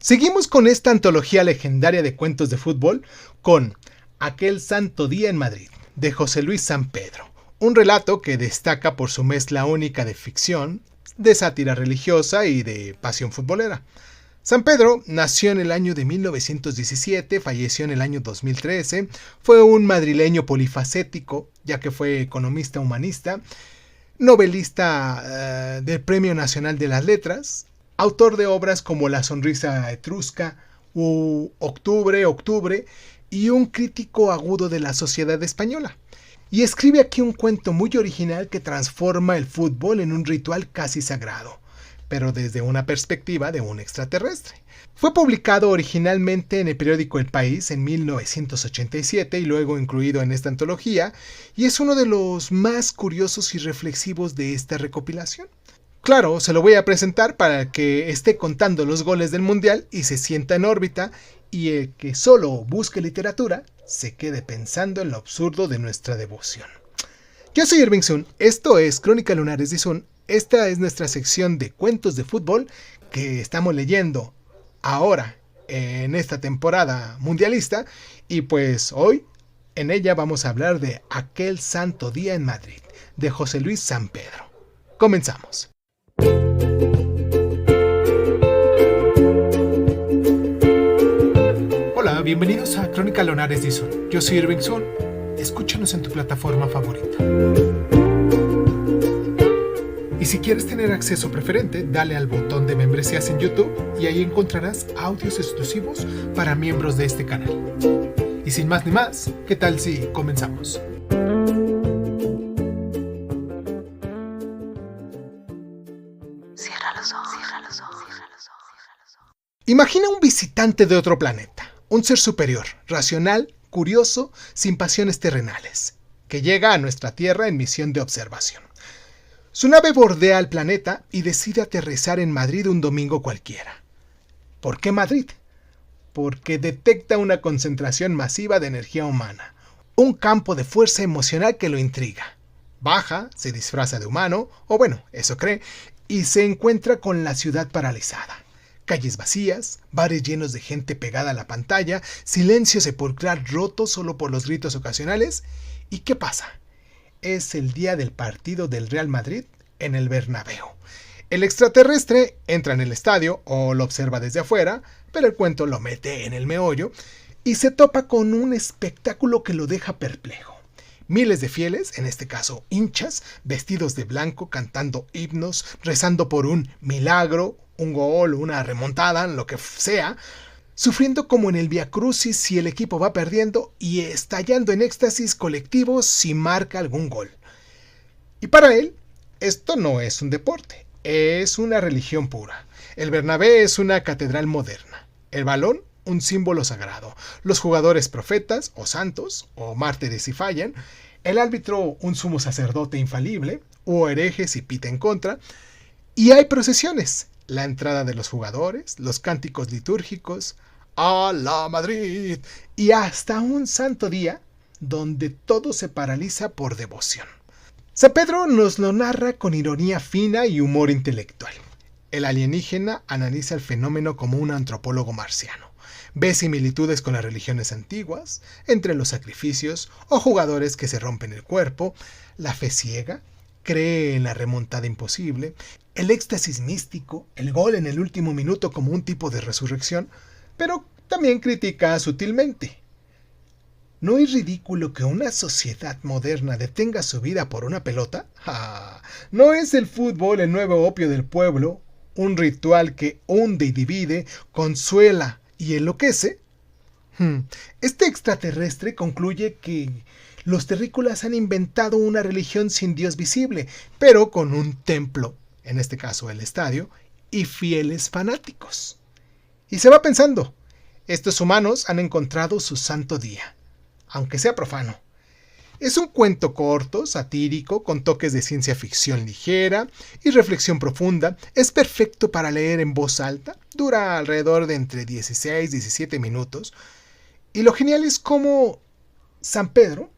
Seguimos con esta antología legendaria de cuentos de fútbol con Aquel Santo Día en Madrid, de José Luis Sampedro. Un relato que destaca por su mezcla única de ficción, de sátira religiosa y de pasión futbolera. Sampedro nació en el año de 1917, falleció en el año 2013, fue un madrileño polifacético, ya que fue economista humanista, novelista del Premio Nacional de las Letras, autor de obras como La Sonrisa Etrusca u Octubre, y un crítico agudo de la sociedad española. Y escribe aquí un cuento muy original que transforma el fútbol en un ritual casi sagrado, pero desde una perspectiva de un extraterrestre. Fue publicado originalmente en el periódico El País en 1987 y luego incluido en esta antología, y es uno de los más curiosos y reflexivos de esta recopilación. Claro, se lo voy a presentar para que esté contando los goles del Mundial y se sienta en órbita, y el que solo busque literatura se quede pensando en lo absurdo de nuestra devoción. Yo soy Irving Sun, esto es Crónica Lunares de Sun, esta es nuestra sección de cuentos de fútbol que estamos leyendo ahora en esta temporada mundialista, y pues hoy en ella vamos a hablar de Aquel Santo Día en Madrid, de José Luis Sampedro. Comenzamos. Hola, bienvenidos a Crónica Lunares de Sun. Yo soy Irving Sun. Escúchanos en tu plataforma favorita. Y si quieres tener acceso preferente, dale al botón de membresías en YouTube y ahí encontrarás audios exclusivos para miembros de este canal. Y sin más ni más, ¿qué tal si comenzamos? Imagina un visitante de otro planeta, un ser superior, racional, curioso, sin pasiones terrenales, que llega a nuestra Tierra en misión de observación. Su nave bordea el planeta y decide aterrizar en Madrid un domingo cualquiera. ¿Por qué Madrid? Porque detecta una concentración masiva de energía humana, un campo de fuerza emocional que lo intriga. Baja, se disfraza de humano, o bueno, eso cree, y se encuentra con la ciudad paralizada. Calles vacías, bares llenos de gente pegada a la pantalla, silencio sepulcral roto solo por los gritos ocasionales. ¿Y qué pasa? Es el día del partido del Real Madrid en el Bernabéu. El extraterrestre entra en el estadio o lo observa desde afuera, pero el cuento lo mete en el meollo y se topa con un espectáculo que lo deja perplejo. Miles de fieles, en este caso hinchas, vestidos de blanco, cantando himnos, rezando por un milagro, un gol, una remontada, lo que sea, sufriendo como en el Viacrucis si el equipo va perdiendo y estallando en éxtasis colectivo si marca algún gol. Y para él, esto no es un deporte, es una religión pura. El Bernabé es una catedral moderna, el balón un símbolo sagrado, los jugadores profetas o santos o mártires si fallan, el árbitro un sumo sacerdote infalible o hereje si pita en contra, y hay procesiones, la entrada de los jugadores, los cánticos litúrgicos, ¡A la Madrid! Y hasta un santo día donde todo se paraliza por devoción. Sampedro nos lo narra con ironía fina y humor intelectual. El alienígena analiza el fenómeno como un antropólogo marciano. Ve similitudes con las religiones antiguas, entre los sacrificios o jugadores que se rompen el cuerpo, la fe ciega, cree en la remontada imposible, el éxtasis místico, el gol en el último minuto como un tipo de resurrección, pero también critica sutilmente. ¿No es ridículo que una sociedad moderna detenga su vida por una pelota? ¿No es el fútbol el nuevo opio del pueblo, un ritual que hunde y divide, consuela y enloquece? Este extraterrestre concluye que los terrícolas han inventado una religión sin Dios visible, pero con un templo, en este caso el estadio, y fieles fanáticos. Y se va pensando, estos humanos han encontrado su santo día, aunque sea profano. Es un cuento corto, satírico, con toques de ciencia ficción ligera y reflexión profunda. Es perfecto para leer en voz alta, dura alrededor de entre 16 y 17 minutos. Y lo genial es cómo Sampedro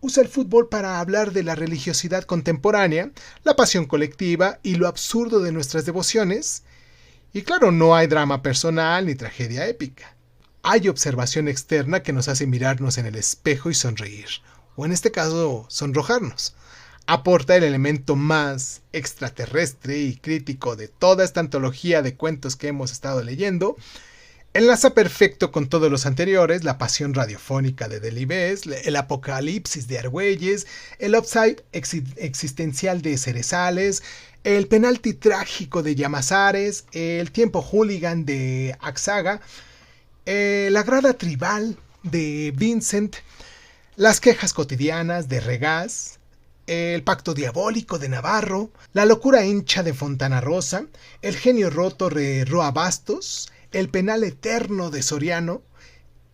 usa el fútbol para hablar de la religiosidad contemporánea, la pasión colectiva y lo absurdo de nuestras devociones. Y claro, no hay drama personal ni tragedia épica. Hay observación externa que nos hace mirarnos en el espejo y sonreír, o en este caso, sonrojarnos. Aporta el elemento más extraterrestre y crítico de toda esta antología de cuentos que hemos estado leyendo. Enlaza perfecto con todos los anteriores, la pasión radiofónica de Delibes, el apocalipsis de Argüelles, el upside existencial de Cerezales, el penalti trágico de Llamazares, el tiempo hooligan de Axaga, la grada tribal de Vincent, las quejas cotidianas de Regás, el pacto diabólico de Navarro, la locura hincha de Fontana Rosa, el genio roto de Roa Bastos, el penal eterno de Soriano,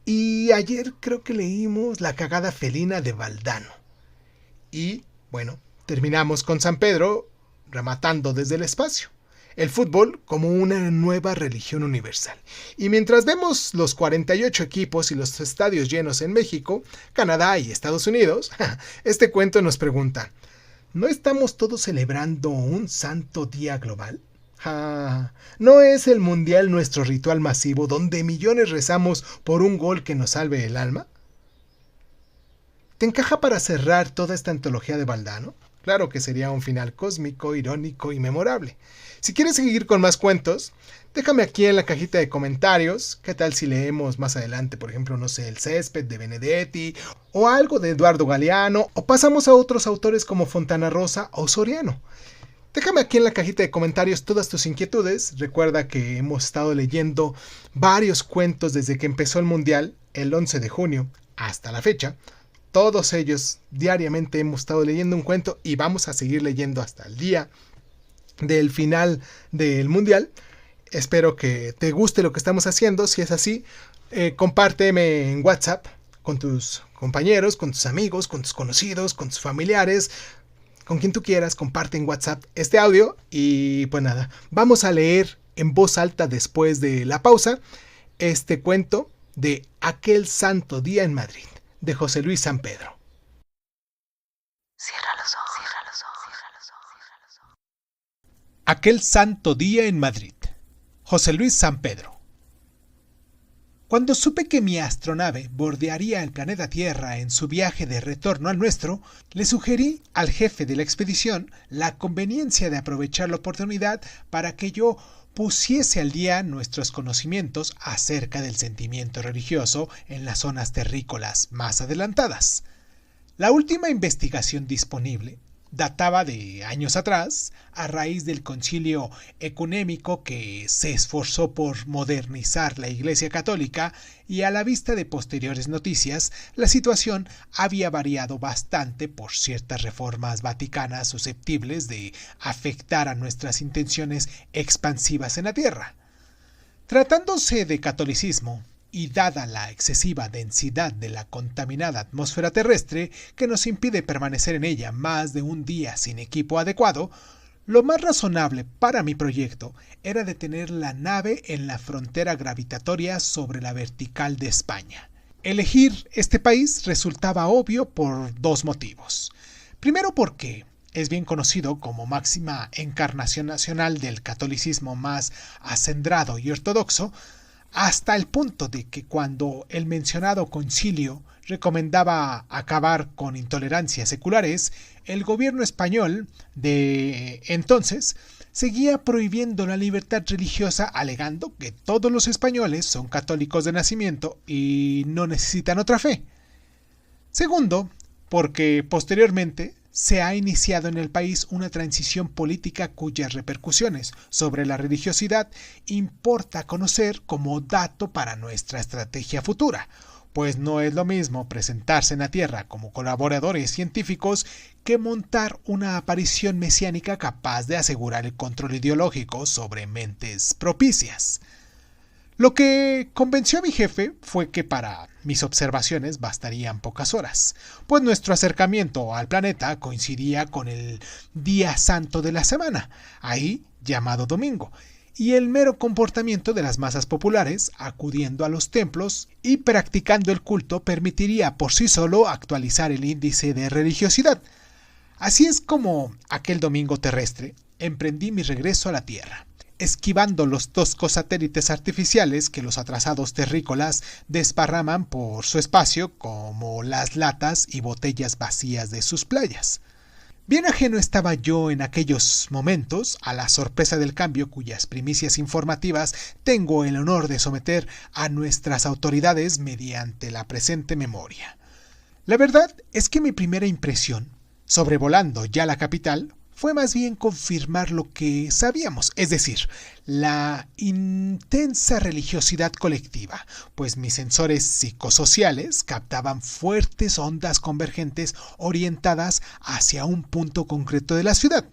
y ayer creo que leímos la cagada felina de Valdano. Y, bueno, terminamos con San Pedro, rematando desde el espacio. El fútbol como una nueva religión universal. Y mientras vemos los 48 equipos y los estadios llenos en México, Canadá y Estados Unidos, este cuento nos pregunta, ¿no estamos todos celebrando un santo día global? ¿No es el mundial nuestro ritual masivo donde millones rezamos por un gol que nos salve el alma? ¿Te encaja para cerrar toda esta antología de Valdano? Claro que sería un final cósmico, irónico y memorable. Si quieres seguir con más cuentos, déjame aquí en la cajita de comentarios. ¿Qué tal si leemos más adelante, por ejemplo, no sé, El Césped de Benedetti, o algo de Eduardo Galeano, o pasamos a otros autores como Fontana Rosa o Soriano? Déjame aquí en la cajita de comentarios todas tus inquietudes. Recuerda que hemos estado leyendo varios cuentos desde que empezó el Mundial, el 11 de junio, hasta la fecha. Todos ellos diariamente hemos estado leyendo un cuento y vamos a seguir leyendo hasta el día del final del Mundial. Espero que te guste lo que estamos haciendo. Si es así, compárteme en WhatsApp con tus compañeros, con tus amigos, con tus conocidos, con tus familiares. Con quien tú quieras, comparte en WhatsApp este audio y pues nada, vamos a leer en voz alta después de la pausa este cuento de Aquel Santo Día en Madrid, de José Luis San Pedro. Cierra los ojos, cierra los ojos, cierra los ojos, cierra los ojos. Aquel Santo Día en Madrid, José Luis San Pedro. Cuando supe que mi astronave bordearía el planeta Tierra en su viaje de retorno al nuestro, le sugerí al jefe de la expedición la conveniencia de aprovechar la oportunidad para que yo pusiese al día nuestros conocimientos acerca del sentimiento religioso en las zonas terrícolas más adelantadas. La última investigación disponible databa de años atrás, a raíz del concilio ecuménico que se esforzó por modernizar la Iglesia Católica, y a la vista de posteriores noticias, la situación había variado bastante por ciertas reformas vaticanas susceptibles de afectar a nuestras intenciones expansivas en la tierra. Tratándose de catolicismo, y dada la excesiva densidad de la contaminada atmósfera terrestre que nos impide permanecer en ella más de un día sin equipo adecuado, lo más razonable para mi proyecto era detener la nave en la frontera gravitatoria sobre la vertical de España. Elegir este país resultaba obvio por dos motivos. Primero, porque es bien conocido como máxima encarnación nacional del catolicismo más acendrado y ortodoxo, hasta el punto de que cuando el mencionado concilio recomendaba acabar con intolerancias seculares, el gobierno español de entonces seguía prohibiendo la libertad religiosa, alegando que todos los españoles son católicos de nacimiento y no necesitan otra fe. Segundo, porque posteriormente se ha iniciado en el país una transición política cuyas repercusiones sobre la religiosidad importa conocer como dato para nuestra estrategia futura, pues no es lo mismo presentarse en la Tierra como colaboradores científicos que montar una aparición mesiánica capaz de asegurar el control ideológico sobre mentes propicias. Lo que convenció a mi jefe fue que para mis observaciones bastarían pocas horas, pues nuestro acercamiento al planeta coincidía con el día santo de la semana, ahí llamado domingo, y el mero comportamiento de las masas populares acudiendo a los templos y practicando el culto permitiría por sí solo actualizar el índice de religiosidad. Así es como aquel domingo terrestre emprendí mi regreso a la Tierra. esquivando los toscos satélites artificiales que los atrasados terrícolas desparraman por su espacio, como las latas y botellas vacías de sus playas. Bien ajeno estaba yo en aquellos momentos a la sorpresa del cambio cuyas primicias informativas tengo el honor de someter a nuestras autoridades mediante la presente memoria. La verdad es que mi primera impresión, sobrevolando ya la capital, fue más bien confirmar lo que sabíamos, es decir, la intensa religiosidad colectiva, pues mis sensores psicosociales captaban fuertes ondas convergentes orientadas hacia un punto concreto de la ciudad.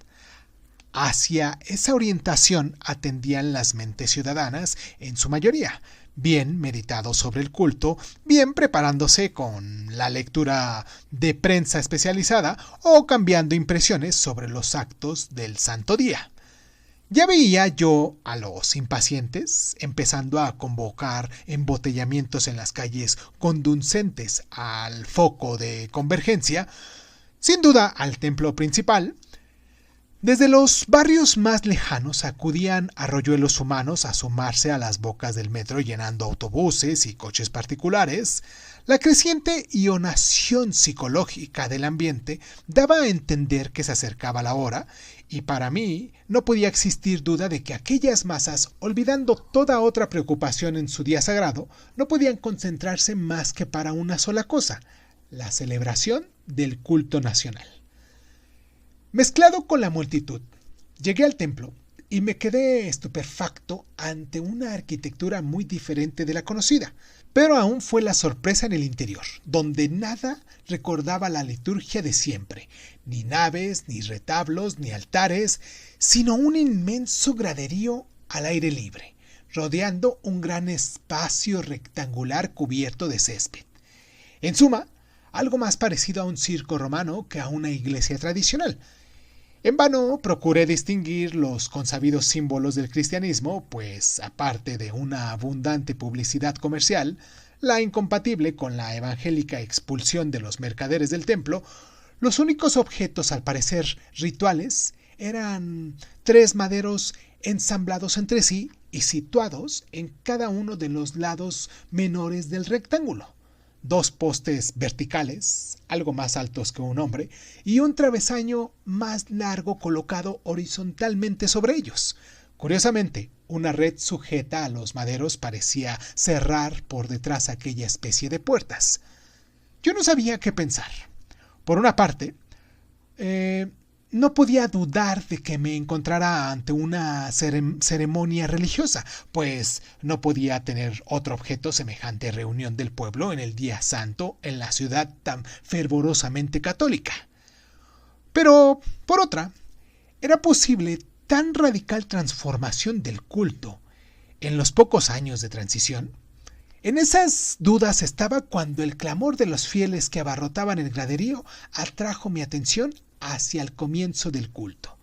Hacia esa orientación atendían las mentes ciudadanas en su mayoría, bien meditados sobre el culto, bien preparándose con la lectura de prensa especializada o cambiando impresiones sobre los actos del santo día. Ya veía yo a los impacientes empezando a convocar embotellamientos en las calles conducentes al foco de convergencia, sin duda al templo principal. Desde los barrios más lejanos acudían arroyuelos humanos a sumarse a las bocas del metro llenando autobuses y coches particulares. La creciente ionación psicológica del ambiente daba a entender que se acercaba la hora, y para mí no podía existir duda de que aquellas masas, olvidando toda otra preocupación en su día sagrado, no podían concentrarse más que para una sola cosa: la celebración del culto nacional. Mezclado con la multitud, llegué al templo y me quedé estupefacto ante una arquitectura muy diferente de la conocida, pero aún fue la sorpresa en el interior, donde nada recordaba la liturgia de siempre, ni naves, ni retablos, ni altares, sino un inmenso graderío al aire libre, rodeando un gran espacio rectangular cubierto de césped. En suma, algo más parecido a un circo romano que a una iglesia tradicional. En vano procuré distinguir los consabidos símbolos del cristianismo, pues, aparte de una abundante publicidad comercial, la incompatible con la evangélica expulsión de los mercaderes del templo, los únicos objetos, al parecer rituales, eran 3 maderos ensamblados entre sí y situados en cada uno de los lados menores del rectángulo. 2 postes verticales, algo más altos que un hombre, y un travesaño más largo colocado horizontalmente sobre ellos. Curiosamente, una red sujeta a los maderos parecía cerrar por detrás aquella especie de puertas. Yo no sabía qué pensar. Por una parte, no podía dudar de que me encontrara ante una ceremonia religiosa, pues no podía tener otro objeto semejante a reunión del pueblo en el día santo en la ciudad tan fervorosamente católica. Pero, por otra, ¿era posible tan radical transformación del culto en los pocos años de transición? En esas dudas estaba cuando el clamor de los fieles que abarrotaban el graderío atrajo mi atención hacia el comienzo del culto.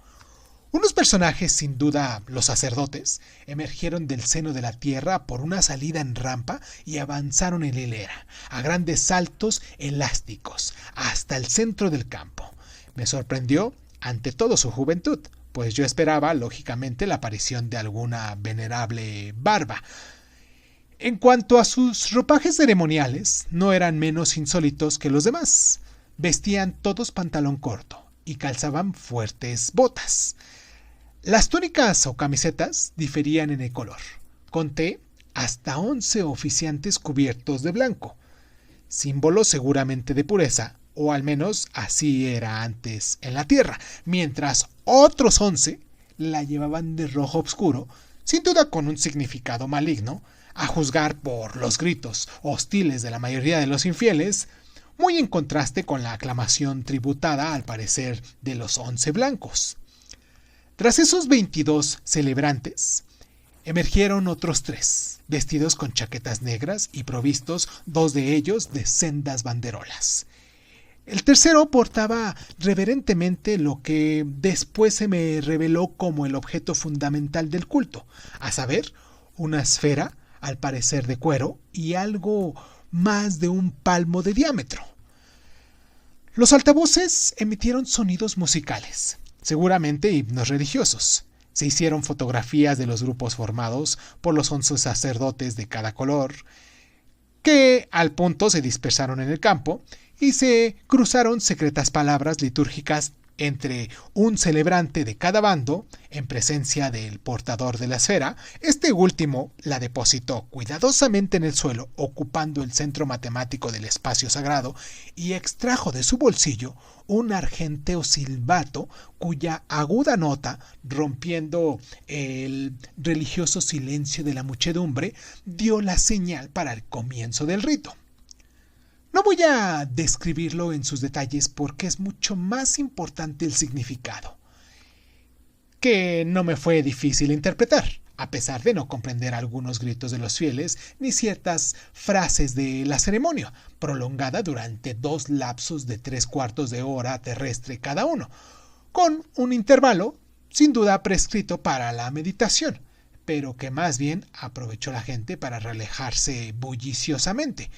Unos personajes, sin duda los sacerdotes, emergieron del seno de la tierra por una salida en rampa y avanzaron en hilera, a grandes saltos elásticos, hasta el centro del campo. Me sorprendió, ante todo, su juventud, pues yo esperaba, lógicamente, la aparición de alguna venerable barba. En cuanto a sus ropajes ceremoniales, no eran menos insólitos que los demás. Vestían todos pantalón corto y calzaban fuertes botas. Las túnicas o camisetas diferían en el color. Conté hasta 11 oficiantes cubiertos de blanco, símbolo seguramente de pureza, o al menos así era antes en la tierra, mientras otros 11 la llevaban de rojo oscuro, sin duda con un significado maligno, a juzgar por los gritos hostiles de la mayoría de los infieles, muy en contraste con la aclamación tributada, al parecer, de los 11 blancos. Tras esos 22 celebrantes, emergieron otros 3, vestidos con chaquetas negras y provistos 2 de ellos de sendas banderolas. El tercero portaba reverentemente lo que después se me reveló como el objeto fundamental del culto, a saber, una esfera, al parecer de cuero, y algo más de un palmo de diámetro. Los altavoces emitieron sonidos musicales, seguramente himnos religiosos. Se hicieron fotografías de los grupos formados por los 11 sacerdotes de cada color, que al punto se dispersaron en el campo y se cruzaron secretas palabras litúrgicas entre un celebrante de cada bando en presencia del portador de la esfera. Este último la depositó cuidadosamente en el suelo, ocupando el centro matemático del espacio sagrado, y extrajo de su bolsillo un argenteo silbato cuya aguda nota, rompiendo el religioso silencio de la muchedumbre, dio la señal para el comienzo del rito. No voy a describirlo en sus detalles porque es mucho más importante el significado, que no me fue difícil interpretar, a pesar de no comprender algunos gritos de los fieles ni ciertas frases de la ceremonia, prolongada durante 2 lapsos de 3/4 de hora terrestre cada uno, con un intervalo sin duda prescrito para la meditación, pero que más bien aprovechó la gente para relajarse bulliciosamente.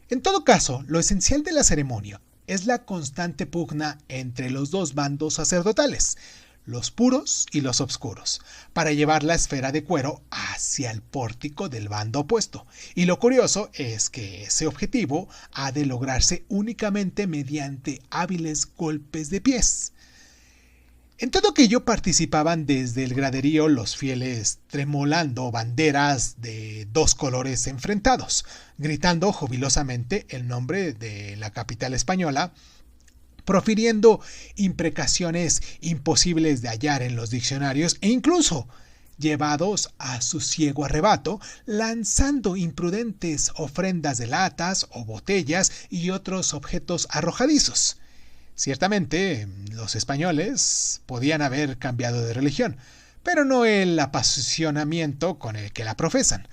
En todo caso, lo esencial de la ceremonia es la constante pugna entre los dos bandos sacerdotales, los puros y los obscuros, para llevar la esfera de cuero hacia el pórtico del bando opuesto. Y lo curioso es que ese objetivo ha de lograrse únicamente mediante hábiles golpes de pies. En todo aquello participaban desde el graderío los fieles tremolando banderas de 2 colores enfrentados, gritando jubilosamente el nombre de la capital española, profiriendo imprecaciones imposibles de hallar en los diccionarios e incluso, llevados a su ciego arrebato, lanzando imprudentes ofrendas de latas o botellas y otros objetos arrojadizos. Ciertamente, los españoles podían haber cambiado de religión, pero no el apasionamiento con el que la profesan.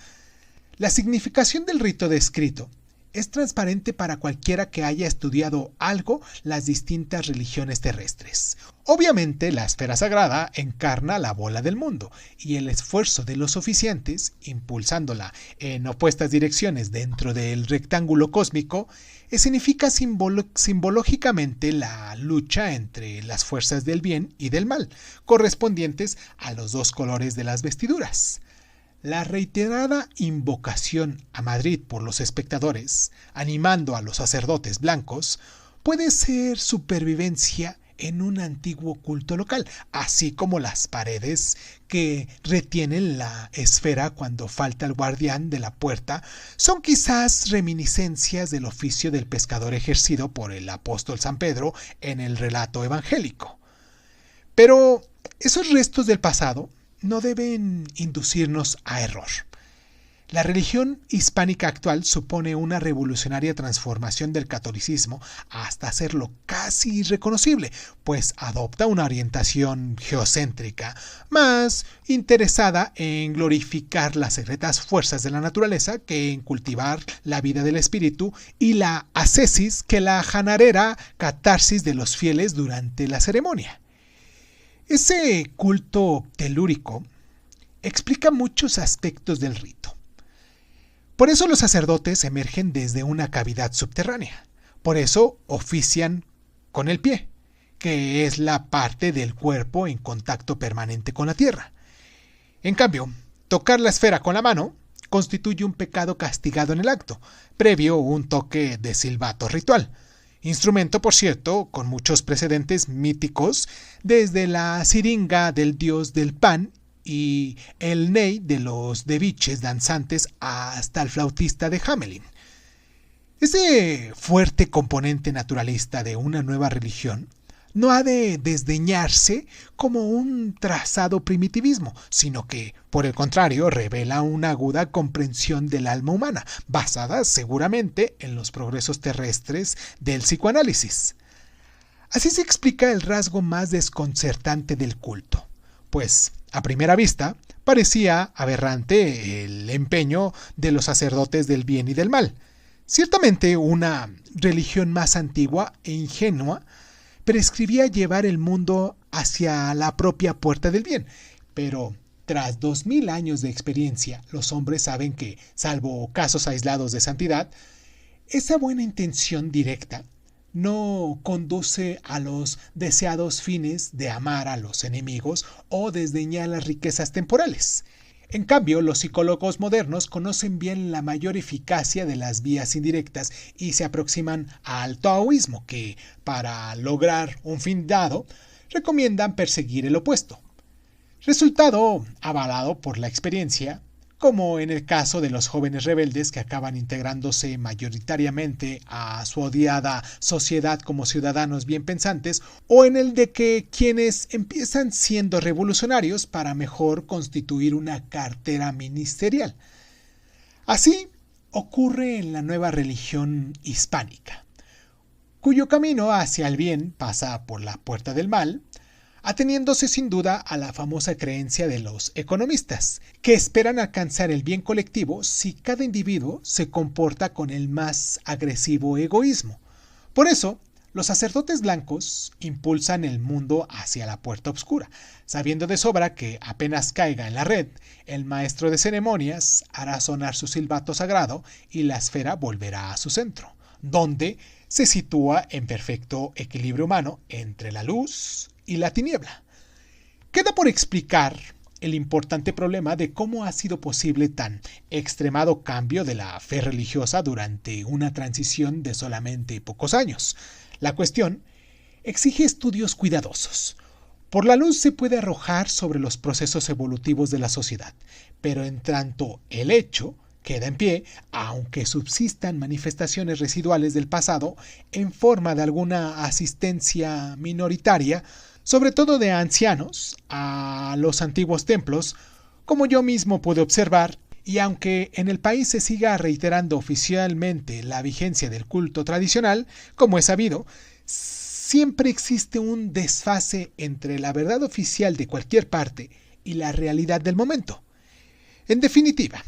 La significación del rito descrito es transparente para cualquiera que haya estudiado algo las distintas religiones terrestres. Obviamente, la esfera sagrada encarna la bola del mundo, y el esfuerzo de los oficiantes, impulsándola en opuestas direcciones dentro del rectángulo cósmico, significa simbológicamente la lucha entre las fuerzas del bien y del mal, correspondientes a los 2 colores de las vestiduras. La reiterada invocación a Madrid por los espectadores, animando a los sacerdotes blancos, puede ser supervivencia en un antiguo culto local, así como las paredes que retienen la esfera cuando falta el guardián de la puerta son quizás reminiscencias del oficio del pescador ejercido por el apóstol San Pedro en el relato evangélico. Pero esos restos del pasado no deben inducirnos a error. La religión hispánica actual supone una revolucionaria transformación del catolicismo hasta hacerlo casi irreconocible, pues adopta una orientación geocéntrica, más interesada en glorificar las secretas fuerzas de la naturaleza que en cultivar la vida del espíritu y la ascesis que la janarera catarsis de los fieles durante la ceremonia. Ese culto telúrico explica muchos aspectos del rito. Por eso los sacerdotes emergen desde una cavidad subterránea. Por eso ofician con el pie, que es la parte del cuerpo en contacto permanente con la tierra. En cambio, tocar la esfera con la mano constituye un pecado castigado en el acto, previo un toque de silbato ritual. Instrumento, por cierto, con muchos precedentes míticos, desde la siringa del dios del pan y el ney de los deviches danzantes hasta el flautista de Hamelin. Ese fuerte componente naturalista de una nueva religión no ha de desdeñarse como un trazado primitivismo, sino que, por el contrario, revela una aguda comprensión del alma humana, basada seguramente en los progresos terrestres del psicoanálisis. Así se explica el rasgo más desconcertante del culto, pues, a primera vista, parecía aberrante el empeño de los sacerdotes del bien y del mal. Ciertamente, una religión más antigua e ingenua prescribía llevar el mundo hacia la propia puerta del bien, pero tras 2000 años de experiencia, los hombres saben que, salvo casos aislados de santidad, esa buena intención directa no conduce a los deseados fines de amar a los enemigos o desdeñar las riquezas temporales. En cambio, los psicólogos modernos conocen bien la mayor eficacia de las vías indirectas y se aproximan al taoísmo, que, para lograr un fin dado, recomiendan perseguir el opuesto. Resultado avalado por la experiencia, como en el caso de los jóvenes rebeldes que acaban integrándose mayoritariamente a su odiada sociedad como ciudadanos bien pensantes, o en el de que quienes empiezan siendo revolucionarios para mejor constituir una cartera ministerial. Así ocurre en la nueva religión hispánica, cuyo camino hacia el bien pasa por la puerta del mal, ateniéndose sin duda a la famosa creencia de los economistas, que esperan alcanzar el bien colectivo si cada individuo se comporta con el más agresivo egoísmo. Por eso, los sacerdotes blancos impulsan el mundo hacia la puerta oscura, sabiendo de sobra que apenas caiga en la red, el maestro de ceremonias hará sonar su silbato sagrado y la esfera volverá a su centro, donde se sitúa en perfecto equilibrio humano entre la luz y la tiniebla. Queda por explicar el importante problema de cómo ha sido posible tan extremado cambio de la fe religiosa durante una transición de solamente pocos años. La cuestión exige estudios cuidadosos. Por la luz se puede arrojar sobre los procesos evolutivos de la sociedad, pero en tanto el hecho queda en pie, aunque subsistan manifestaciones residuales del pasado en forma de alguna asistencia minoritaria, sobre todo de ancianos, a los antiguos templos, como yo mismo pude observar, y aunque en el país se siga reiterando oficialmente la vigencia del culto tradicional, como es sabido, siempre existe un desfase entre la verdad oficial de cualquier parte y la realidad del momento. En definitiva,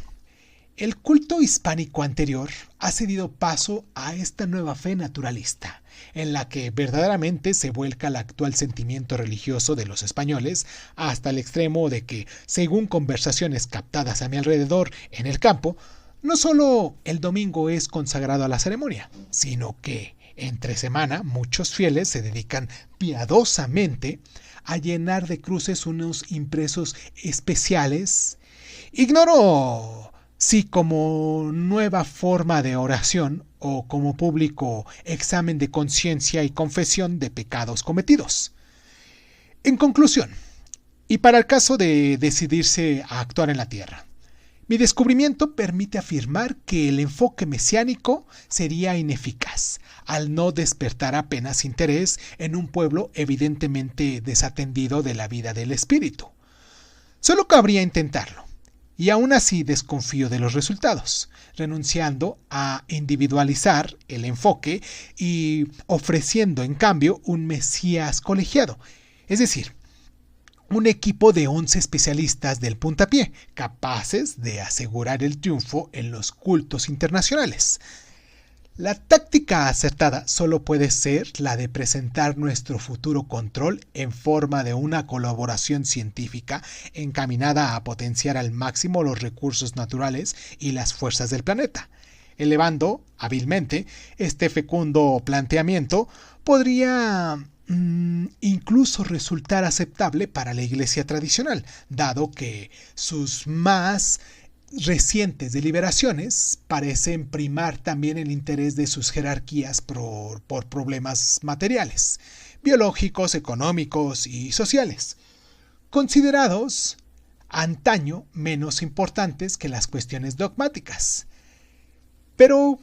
el culto hispánico anterior ha cedido paso a esta nueva fe naturalista, en la que verdaderamente se vuelca el actual sentimiento religioso de los españoles, hasta el extremo de que, según conversaciones captadas a mi alrededor en el campo, no solo el domingo es consagrado a la ceremonia, sino que entre semana muchos fieles se dedican piadosamente a llenar de cruces unos impresos especiales. Ignoro si como nueva forma de oración o como público examen de conciencia y confesión de pecados cometidos. En conclusión, y para el caso de decidirse a actuar en la tierra, mi descubrimiento permite afirmar que el enfoque mesiánico sería ineficaz, al no despertar apenas interés en un pueblo evidentemente desatendido de la vida del espíritu. Solo cabría intentarlo. Y aún así desconfío de los resultados, renunciando a individualizar el enfoque y ofreciendo en cambio un mesías colegiado, es decir, un equipo de 11 especialistas del puntapié, capaces de asegurar el triunfo en los cultos internacionales. La táctica acertada solo puede ser la de presentar nuestro futuro control en forma de una colaboración científica encaminada a potenciar al máximo los recursos naturales y las fuerzas del planeta. Elevando hábilmente este fecundo planteamiento podría incluso resultar aceptable para la Iglesia tradicional, dado que sus más recientes deliberaciones parecen primar también el interés de sus jerarquías por problemas materiales, biológicos, económicos y sociales, considerados antaño menos importantes que las cuestiones dogmáticas. Pero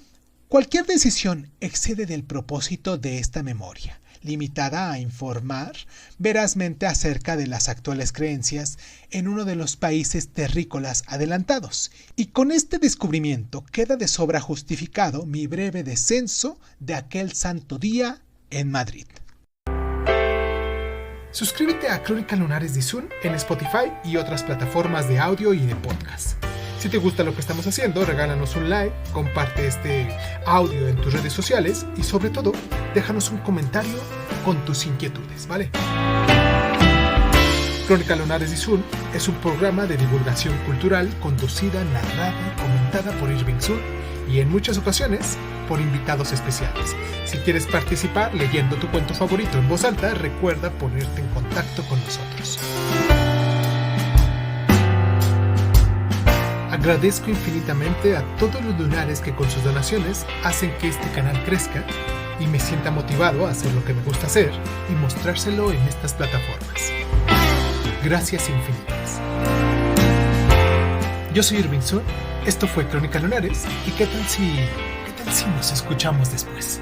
cualquier decisión excede del propósito de esta memoria, limitada a informar verazmente acerca de las actuales creencias en uno de los países terrícolas adelantados. Y con este descubrimiento queda de sobra justificado mi breve descenso de aquel santo día en Madrid. Suscríbete a Crónicas Lunares de Izun en Spotify y otras plataformas de audio y de podcast. Si te gusta lo que estamos haciendo, regálanos un like, comparte este audio en tus redes sociales y sobre todo, déjanos un comentario con tus inquietudes, ¿vale? Crónica Lunares y Sun es un programa de divulgación cultural conducida, narrada y comentada por Irving Sun y en muchas ocasiones por invitados especiales. Si quieres participar leyendo tu cuento favorito en voz alta, recuerda ponerte en contacto con nosotros. Agradezco infinitamente a todos los lunares que con sus donaciones hacen que este canal crezca y me sienta motivado a hacer lo que me gusta hacer y mostrárselo en estas plataformas. Gracias infinitas. Yo soy Irving Sun, esto fue Crónica Lunares y ¿qué tal si nos escuchamos después?